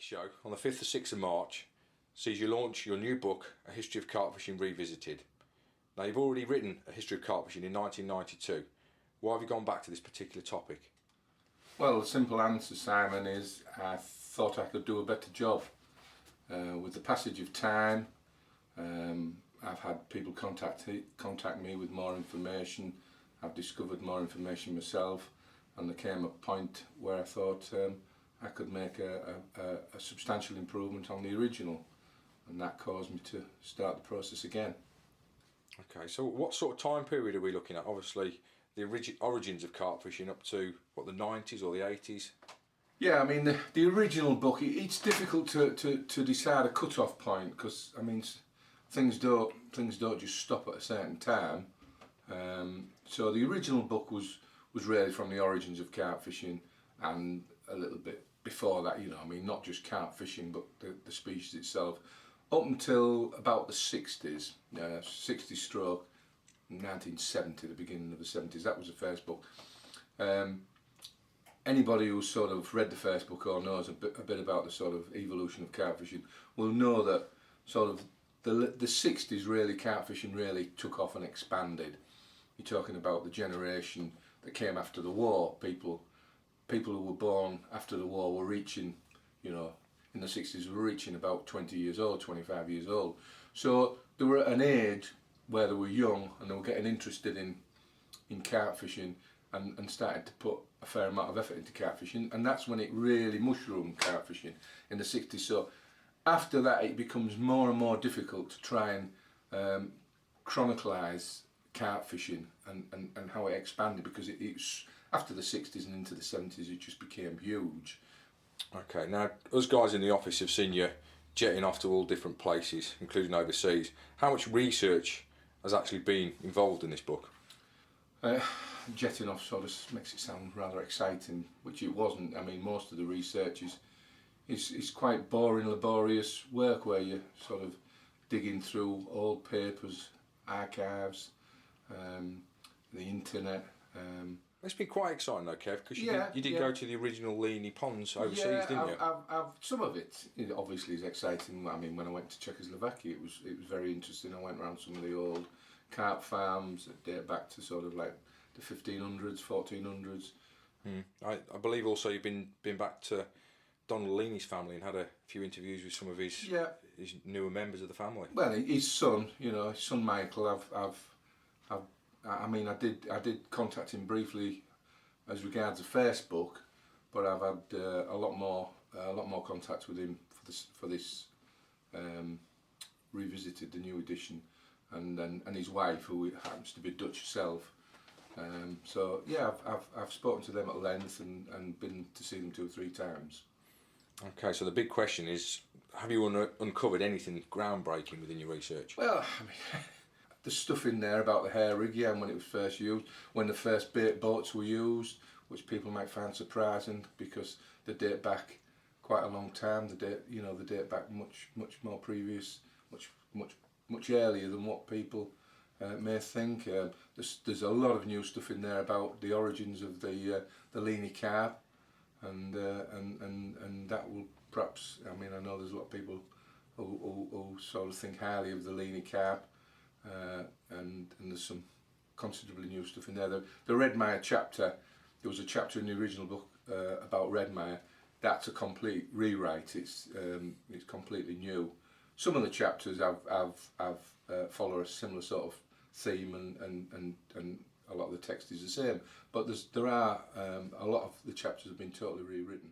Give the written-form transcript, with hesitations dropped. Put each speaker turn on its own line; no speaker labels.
show on the 5th to 6th of March sees you launch your new book, A History of Carp Fishing Revisited. Now, you've already written A History of Carp Fishing in 1992. Why have you gone back to this particular topic?
Well, the simple answer, Simon, is I thought I could do a better job. With the passage of time, I've had people contact me with more information. I've discovered more information myself, and there came a point where I thought I could make a substantial improvement on the original, and that caused me to start the process again.
Okay, so what sort of time period are we looking at? Obviously, the origins of carp fishing up to, what, the 90s or the 80s?
Yeah, I mean, the original book, it's difficult to decide a cut-off point, because, I mean, things don't just stop at a certain time. So the original book was really from the origins of carp fishing, and a little bit before that, you know, I mean, not just carp fishing, but the species itself, up until about the 60s, 60 stroke 1970, the beginning of the 70s. That was the first book. Anybody who's sort of read the first book or knows a bit about the sort of evolution of carp fishing will know that sort of the 60s really, carp fishing really took off and expanded. You're talking about the generation that came after the war. People who were born after the war were reaching, you know, in the 60s were reaching about 20 years old, 25 years old. So they were at an age where they were young and they were getting interested in carp fishing, and started to put a fair amount of effort into carp fishing, and that's when it really mushroomed, carp fishing, in the 60s. So after that it becomes more and more difficult to try and chroniclise carp fishing and how it expanded, because it's after the 60s and into the 70s it just became huge.
Okay, now us guys in the office have seen you jetting off to all different places, including overseas. How much research has actually been involved in this book?
Jetting off sort of makes it sound rather exciting, which it wasn't. I mean, most of the research is quite boring, laborious work where you're sort of digging through old papers, archives, the internet.
It's been quite exciting though, Kev, because you did
yeah.
go to the original Leany ponds overseas, didn't you?
I've some of it, obviously is exciting. I mean, when I went to Czechoslovakia, it was very interesting. I went around some of the old carp farms that date back to sort of like the 1500s, 1400s.
I believe also you've been back to Donald Leany's family and had a few interviews with some of his newer members of the family.
Well, his son, his son Michael, I did contact him briefly as regards the first book, but I've had a lot more contact with him for this revisited, the new edition, and his wife, who happens to be Dutch herself. So yeah, I've spoken to them at length and been to see them 2 or 3 times.
Okay, so the big question is, have you uncovered anything groundbreaking within your research?
Well, I mean, there's stuff in there about the hair rig, and when it was first used, when the first bait boats were used, which people might find surprising because they date back quite a long time. They date back much more previous, much earlier than what people may think. There's a lot of new stuff in there about the origins of the Leany carp, and that will perhaps, I mean, I know there's a lot of people who sort of think highly of the Leany carp. And there's some considerably new stuff in there. The Redmire chapter, there was a chapter in the original book about Redmire. That's a complete rewrite. It's completely new. Some of the chapters follow a similar sort of theme, and a lot of the text is the same. But there are a lot of the chapters have been totally rewritten.